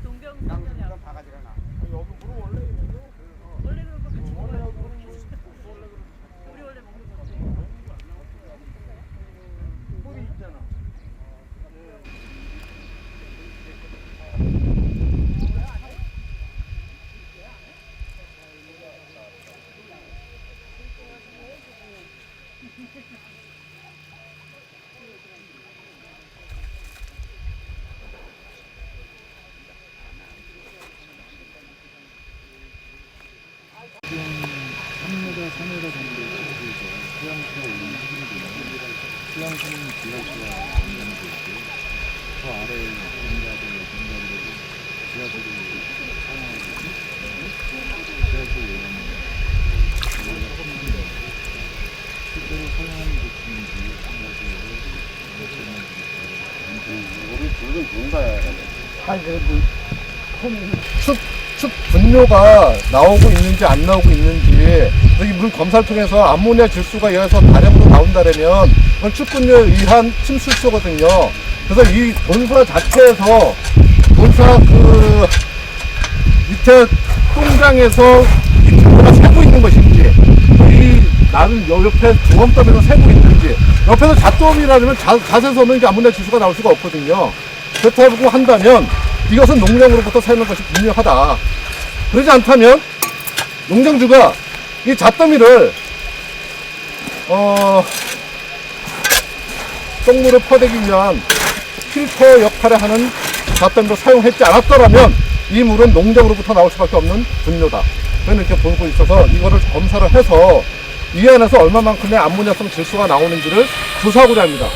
동경 양수보다 바가지가 나. 여기 물은 원래 있는데 원래 그런 거 같이 먹어요. 우리 원래 먹는 건데. 꿀이 있잖아. 지금 3m, 4m 정도 크기죠. 수양수가 올리는 수준이 되는데 수양수는 지하수가 연장이 되어 있고요. 저 아래에 공자들에도 지하수를 사용하고 있고 지하수 외에는 실제로 사용하는 제품인지 생각해서 우리 붉은 뭔가야. 축 분뇨가 나오고 있는지 안 나오고 있는지 이 물 검사를 통해서 암모니아 질소가 여기서 다량으로 나온다면 그건 축분뇨에 의한 침술소거든요. 그래서 이 본사 자체에서 본사 그 밑에 똥장에서 이 분뇨가 새고 있는 것인지 이 나는 옆에 주검더미에서 새고 있는지 옆에서 잣돔이라면 잣에서 오면 이제 암모니아 질소가 나올 수가 없거든요. 그렇다고 한다면 이것은 농장으로부터 새는 것이 분명하다. 그러지 않다면 농장주가 이 잣더미를 똥물을 퍼내기 위한 필터 역할을 하는 잣더미로 사용했지 않았더라면 이 물은 농장으로부터 나올 수밖에 없는 분뇨다. 저는 이렇게 보고 있어서 이거를 검사를 해서 이 안에서 얼마만큼의 암모니아성 질소가 나오는지를 조사하고자 합니다.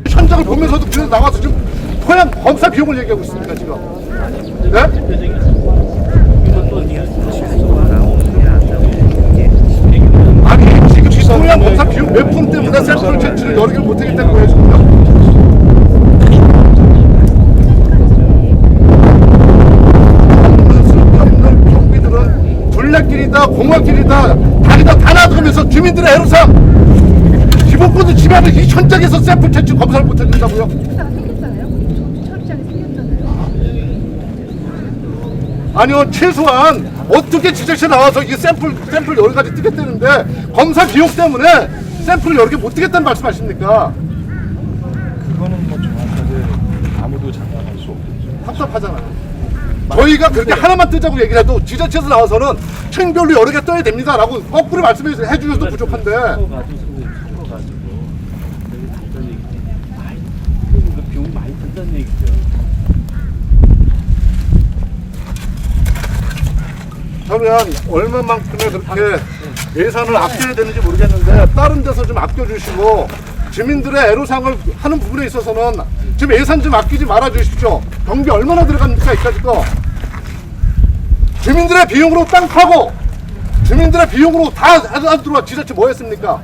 현장을 보면서도 그래서 나와서 지금 토양 검사 비용을 얘기하고 있습니다 지금. 네? 아니 지금 이 토양 검사 비용 몇 푼 때문에 샘플 채취를 여러 개를 못하겠다는 거예요 지금. 쓸데없는 경비들은 둘레길이다 공원길이다 다리다 다 놔두면서 주민들의 애로사항 기본권을 지배하는 이 현장에서 샘플 채취 검사를 못 해준다고요? 아니요, 최소한 어떻게 지자체 나와서 이 샘플 여러 가지 뜨겠다는데 검사 비용 때문에 샘플을 여러 개 못 뜨겠다는 말씀하십니까? 그거는 뭐 정확하게 아무도 장담할 수 없겠죠. 답답하잖아요. 저희가 그렇게 하나만 뜨자고 얘기를 해도 지자체에서 나와서는 층별로 여러 개 떠야 됩니다 라고 거꾸로 말씀해 주셔도 부족한데 비용이 많이 든다는 얘기죠. 저는 얼마만큼의 그렇게 예산을 아껴야 되는지 모르겠는데 다른 데서 좀 아껴주시고 주민들의 애로사항을 하는 부분에 있어서는 지금 예산 좀 아끼지 말아 주십시오. 경비 얼마나 들어갑니까 이까짓 거. 주민들의 비용으로 땅 파고 주민들의 비용으로 다 들어와 지자체 뭐 했습니까?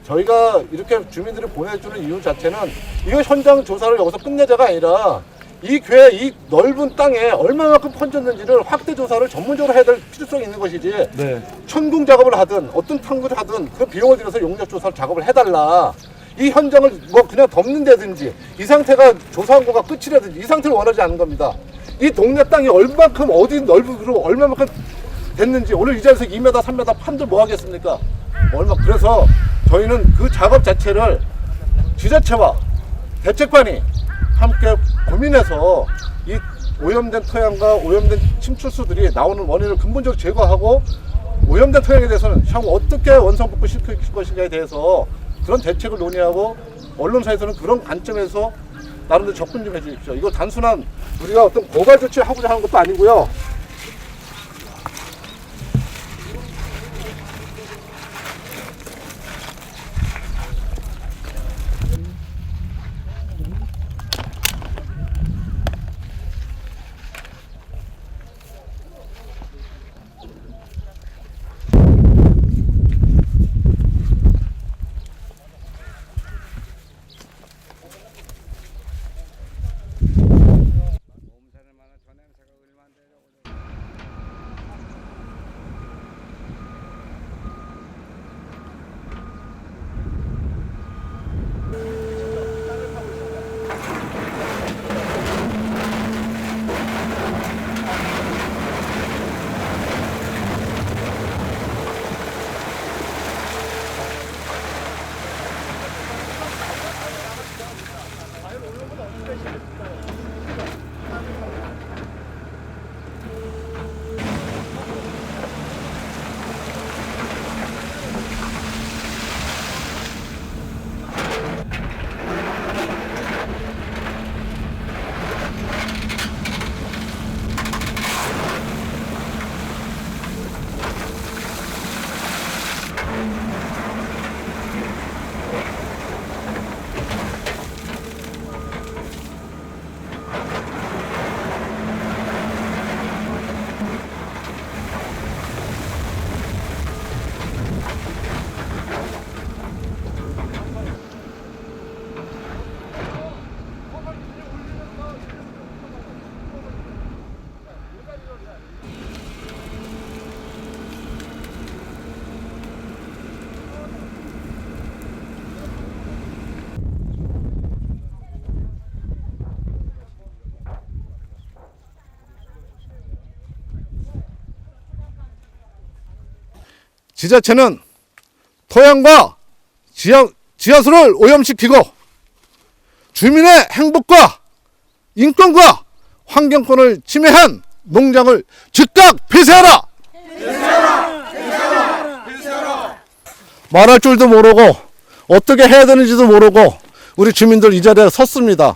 저희가 이렇게 주민들이 보내주는 이유 자체는 이거 현장 조사를 여기서 끝내자가 아니라 이 교회 이 넓은 땅에 얼마만큼 퍼졌는지를 확대 조사를 전문적으로 해야 될 필요성이 있는 것이지. 네. 천궁 작업을 하든 어떤 탐구를 하든 그 비용을 들여서 용역 조사를 작업을 해달라. 이 현장을 뭐 그냥 덮는다든지 이 상태가 조사한 거가 끝이라든지 이 상태를 원하지 않는 겁니다. 이 동네 땅이 얼마만큼 어디 넓고 얼마만큼 됐는지 오늘 이 자리에서 2m, 3m 판들 뭐 하겠습니까? 그래서 저희는 그 작업 자체를 지자체와 대책관이 함께 고민해서 이 오염된 토양과 오염된 침출수들이 나오는 원인을 근본적으로 제거하고 오염된 토양에 대해서는 향후 어떻게 원상복구 시킬 것인가에 대해서 그런 대책을 논의하고 언론사에서는 그런 관점에서 나름대로 접근 좀 해주십시오. 이거 단순한 우리가 어떤 고발 조치를 하고자 하는 것도 아니고요. 지자체는 토양과 지하수를 오염시키고 주민의 행복과 인권과 환경권을 침해한 농장을 즉각 폐쇄하라! 말할 줄도 모르고 어떻게 해야 되는지도 모르고 우리 주민들 이 자리에 섰습니다.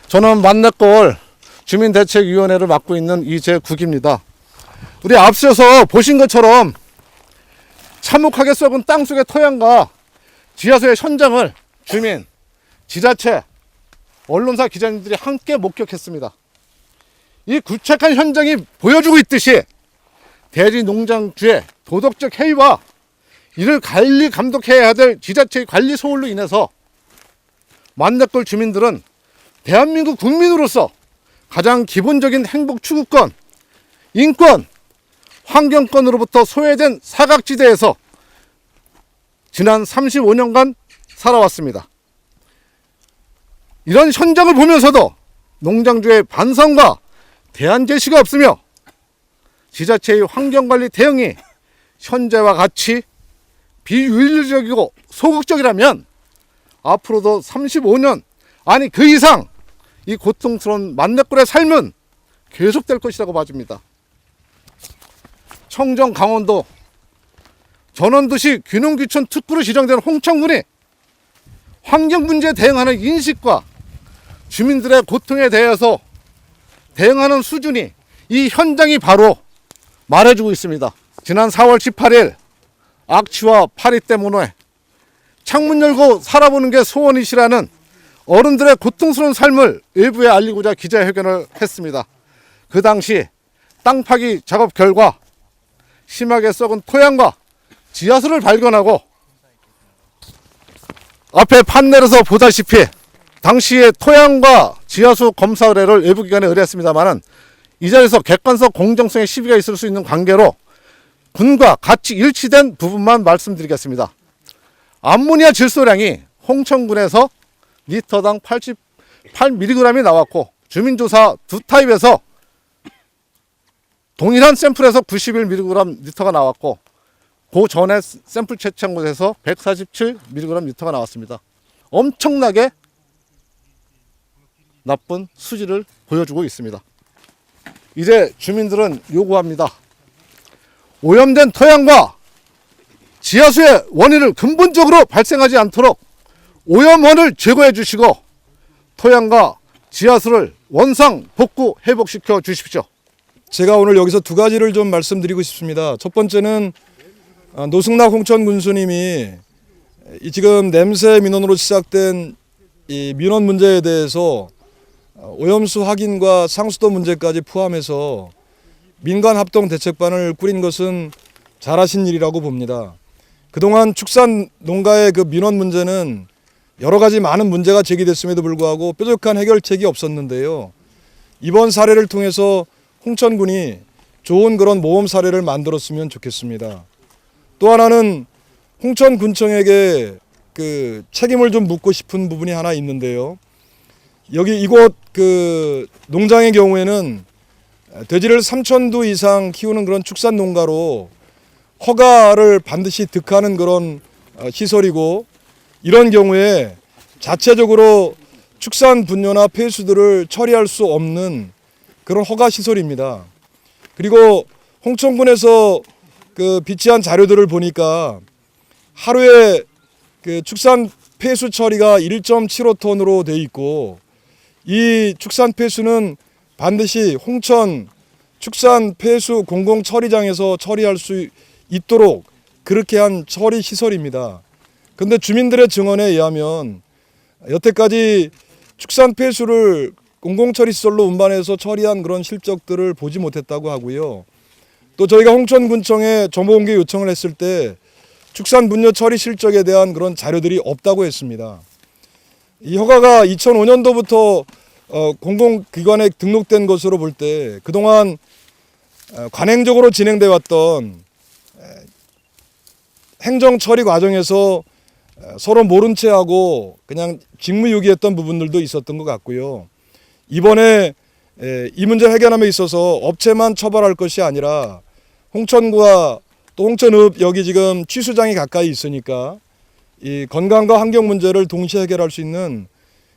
저는 만내골 주민대책위원회를 맡고 있는 이재국입니다. 우리 앞서서 보신 것처럼 참혹하게 썩은 땅속의 토양과 지하수의 현장을 주민, 지자체, 언론사 기자님들이 함께 목격했습니다. 이 구체한 현장이 보여주고 있듯이 대지 농장주의 도덕적 해이와 이를 관리 감독해야 될 지자체의 관리 소홀로 인해서 만내골 주민들은 대한민국 국민으로서 가장 기본적인 행복 추구권, 인권, 환경권으로부터 소외된 사각지대에서 지난 35년간 살아왔습니다. 이런 현장을 보면서도 농장주의 반성과 대안 제시가 없으며 지자체의 환경관리 대응이 현재와 같이 비윤리적이고 소극적이라면 앞으로도 35년 아니 그 이상 이 고통스러운 만내골의 삶은 계속될 것이라고 봐집니다. 청정 강원도 전원도시 균형귀천 특구로 지정된 홍천군이 환경 문제에 대응하는 인식과 주민들의 고통에 대해서 대응하는 수준이 이 현장이 바로 말해주고 있습니다. 지난 4월 18일 악취와 파리 때문에 창문 열고 살아보는 게 소원이시라는 어른들의 고통스러운 삶을 외부에 알리고자 기자회견을 했습니다. 그 당시 땅 파기 작업 결과 심하게 썩은 토양과 지하수를 발견하고 앞에 판넬에서 보다시피 당시에 토양과 지하수 검사 의뢰를 외부기관에 의뢰했습니다만 이 자리에서 객관성 공정성의 시비가 있을 수 있는 관계로 군과 같이 일치된 부분만 말씀드리겠습니다. 암모니아 질소량이 홍천군에서 리터당 88mg이 나왔고 주민조사 두 타입에서 동일한 샘플에서 91mg 리터가 나왔고 그 전에 샘플 채취한 곳에서 147mg 리터가 나왔습니다. 엄청나게 나쁜 수치를 보여주고 있습니다. 이제 주민들은 요구합니다. 오염된 토양과 지하수의 원인을 근본적으로 발생하지 않도록 오염원을 제거해 주시고 토양과 지하수를 원상 복구 회복시켜 주십시오. 제가 오늘 여기서 두 가지를 좀 말씀드리고 싶습니다. 첫 번째는 노승락 홍천 군수님이 지금 냄새 민원으로 시작된 이 민원 문제에 대해서 오염수 확인과 상수도 문제까지 포함해서 민간 합동 대책반을 꾸린 것은 잘하신 일이라고 봅니다. 그동안 축산 농가의 그 민원 문제는 여러 가지 많은 문제가 제기됐음에도 불구하고 뾰족한 해결책이 없었는데요. 이번 사례를 통해서 홍천군이 좋은 그런 모범 사례를 만들었으면 좋겠습니다. 또 하나는 홍천군청에게 그 책임을 좀 묻고 싶은 부분이 하나 있는데요. 여기 이곳 그 농장의 경우에는 돼지를 3,000두 이상 키우는 그런 축산 농가로 허가를 반드시 득하는 그런 시설이고, 이런 경우에 자체적으로 축산 분뇨나 폐수들을 처리할 수 없는 그런 허가 시설입니다. 그리고 홍천군에서 그 비치한 자료들을 보니까 하루에 그 축산 폐수 처리가 1.75톤으로 돼 있고, 이 축산 폐수는 반드시 홍천 축산 폐수 공공 처리장에서 처리할 수 있도록 그렇게 한 처리 시설입니다. 그런데 주민들의 증언에 의하면 여태까지 축산 폐수를 공공처리시설로 운반해서 처리한 그런 실적들을 보지 못했다고 하고요. 또 저희가 홍천군청에 정보공개 요청을 했을 때 축산 분뇨 처리 실적에 대한 그런 자료들이 없다고 했습니다. 이 허가가 2005년도부터 공공기관에 등록된 것으로 볼 때 그동안 관행적으로 진행돼 왔던 행정 처리 과정에서 서로 모른 채 하고 그냥 직무유기했던 부분들도 있었던 것 같고요. 이번에 이 문제 해결함에 있어서 업체만 처벌할 것이 아니라 홍천구와 또 홍천읍 여기 지금 취수장이 가까이 있으니까 이 건강과 환경 문제를 동시에 해결할 수 있는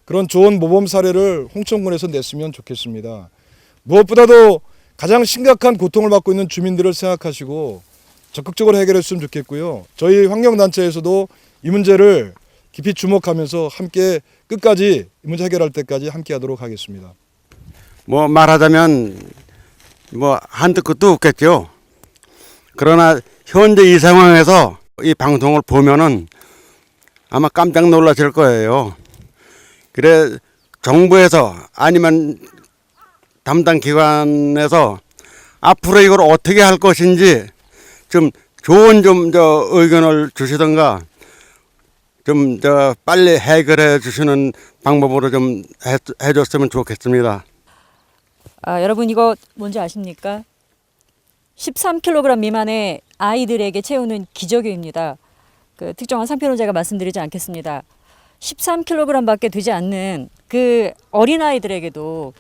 그런 좋은 모범 사례를 홍천군에서 냈으면 좋겠습니다. 무엇보다도 가장 심각한 고통을 받고 있는 주민들을 생각하시고 적극적으로 해결했으면 좋겠고요. 저희 환경단체에서도 이 문제를 깊이 주목하면서 함께 끝까지 이 문제 해결할 때까지 함께 하도록 하겠습니다. 뭐 말하자면 뭐 한두 끝도 없겠죠. 그러나 현재 이 상황에서 이 방송을 보면은 아마 깜짝 놀라실 거예요. 그래 정부에서 아니면 담당 기관에서 앞으로 이걸 어떻게 할 것인지 좀 좋은 의견을 주시던가 좀 빨리 해결해 주시는 방법으로 좀 해줬으면 좋겠습니다. 여러분 이거 뭔지 아십니까? 13kg 미만의 아이들에게 채우는 기저귀입니다. 그 특정한 상표는 제가 말씀드리지 않겠습니다. 13kg밖에 되지 않는 그 어린아이들에게도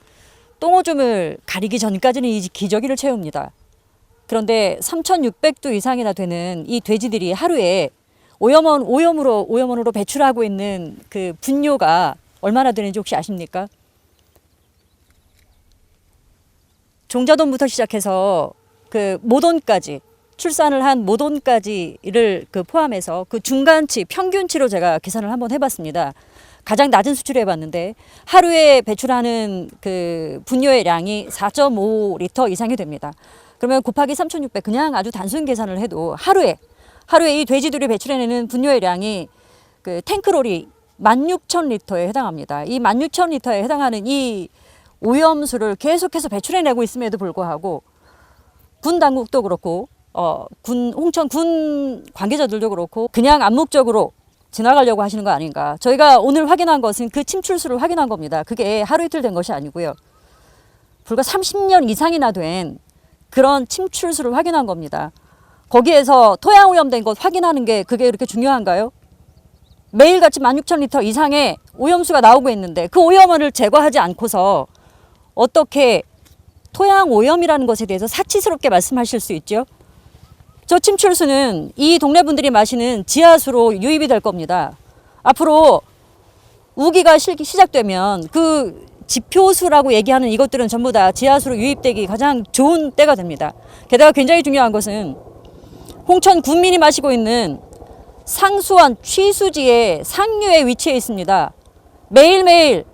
똥오줌을 가리기 전까지는 이 기저귀를 채웁니다. 그런데 3,600도 이상이나 되는 이 돼지들이 하루에 오염원으로 배출하고 있는 그 분뇨가 얼마나 되는지 혹시 아십니까? 종자돈부터 시작해서 그 모돈까지 출산을 한 모돈까지를 그 포함해서 그 중간치 평균치로 제가 계산을 한번 해봤습니다. 가장 낮은 수치로 해봤는데 하루에 배출하는 그 분뇨의 량이 4.5리터 이상이 됩니다. 그러면 곱하기 3,600 그냥 아주 단순 계산을 해도 하루에 이 돼지들이 배출해내는 분뇨의 량이 그 탱크롤이 16,000리터에 해당합니다. 이 16,000리터에 해당하는 이 오염수를 계속해서 배출해내고 있음에도 불구하고 군 당국도 그렇고 홍천 군 관계자들도 그렇고 그냥 암묵적으로 지나가려고 하시는 거 아닌가. 저희가 오늘 확인한 것은 그 침출수를 확인한 겁니다. 그게 하루 이틀 된 것이 아니고요. 불과 30년 이상이나 된 그런 침출수를 확인한 겁니다. 거기에서 토양 오염된 것 확인하는 게 그게 그렇게 중요한가요? 매일같이 16,000리터 이상의 오염수가 나오고 있는데 그 오염을 제거하지 않고서 어떻게 토양 오염이라는 것에 대해서 사치스럽게 말씀하실 수 있죠? 저 침출수는 이 동네 분들이 마시는 지하수로 유입이 될 겁니다. 앞으로 우기가 시작되면 그 지표수라고 얘기하는 이것들은 전부 다 지하수로 유입되기 가장 좋은 때가 됩니다. 게다가 굉장히 중요한 것은 홍천 군민이 마시고 있는 상수원 취수지의 상류에 위치해 있습니다. 매일매일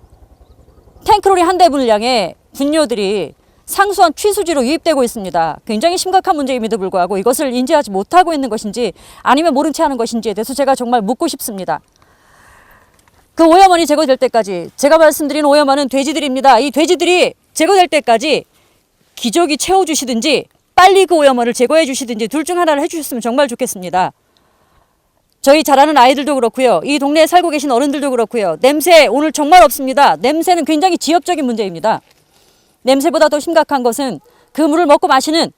탱크로리 한 대 분량의 분뇨들이 상수원 취수지로 유입되고 있습니다. 굉장히 심각한 문제임에도 불구하고 이것을 인지하지 못하고 있는 것인지 아니면 모른 채 하는 것인지에 대해서 제가 정말 묻고 싶습니다. 그 오염원이 제거될 때까지 제가 말씀드린 오염원은 돼지들입니다. 이 돼지들이 제거될 때까지 기저귀 채워주시든지 빨리 그 오염원을 제거해 주시든지 둘 중 하나를 해주셨으면 정말 좋겠습니다. 저희 자라는 아이들도 그렇고요. 이 동네에 살고 계신 어른들도 그렇고요. 냄새 오늘 정말 없습니다. 냄새는 굉장히 지엽적인 문제입니다. 냄새보다 더 심각한 것은 그 물을 먹고 마시는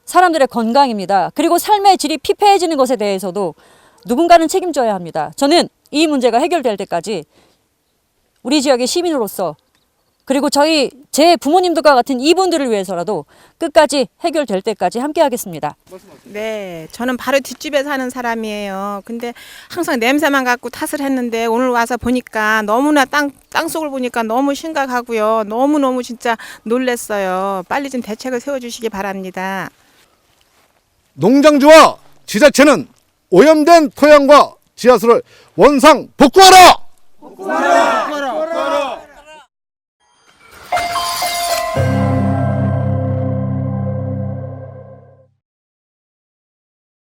사람들의 건강입니다. 그리고 삶의 질이 피폐해지는 것에 대해서도 누군가는 책임져야 합니다. 저는 이 문제가 해결될 때까지 우리 지역의 시민으로서 그리고 제 부모님들과 같은 이분들을 위해서라도 끝까지 해결될 때까지 함께 하겠습니다. 네, 저는 바로 뒷집에 사는 사람이에요. 근데 항상 냄새만 갖고 탓을 했는데 오늘 와서 보니까 너무나 땅속을 보니까 너무 심각하고요. 너무너무 진짜 놀랐어요. 빨리 좀 대책을 세워주시기 바랍니다. 농장주와 지자체는 오염된 토양과 지하수를 원상 복구하라!